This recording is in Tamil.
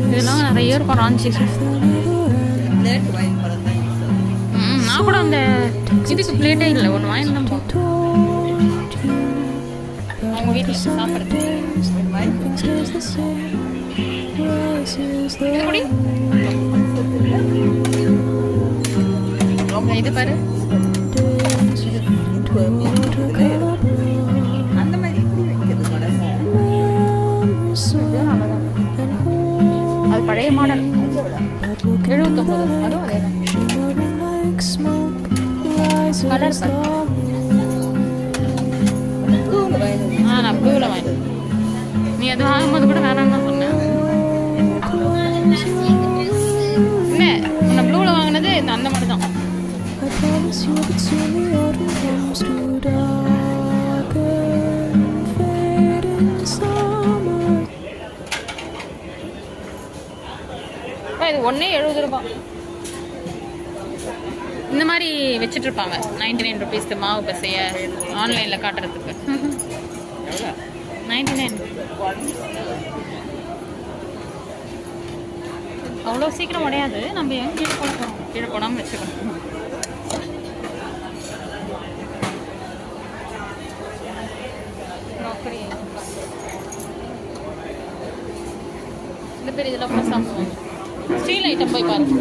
இதெல்லாம் நிறைய இருக்கும் ராஞ்சி. நான் கூட அந்த இதுக்கு பிளேட்டே இல்லை, ஒன்று வாங்கியிருந்தேன் அவங்க வீட்டில் சாப்பிட்றது. இது பாரு, அந்த மாதிரி அது பழைய மாடல் 79. அதுவும் அதே தான் கலர். நான் ப்ளூவில் வாங்கினேன். நீ அது வாங்கும்போது கூட வேணான்னு தான் சொன்னேன். இல்லை, நான் ப்ளூவில் வாங்கினது அந்த மாதிரி தான். இது ஒன்றே 70 ரூபாய். இந்த மாதிரி வச்சுட்டு இருப்பாங்க 99 ருபீஸ்க்கு மாவு பசைய ஆன்லைனில் காட்டுறதுக்கு. 99 அவ்வளோ சீக்கிரம் உடையாது. நம்ம ஏன் கீழே போகிறோம், கீழே போடாமல் வச்சுக்கணும். இந்த பேர் இதெல்லாம் கூட சாப்பிடுவோம். ஸ்டீல் ஐட்டம் போய் பாருங்க.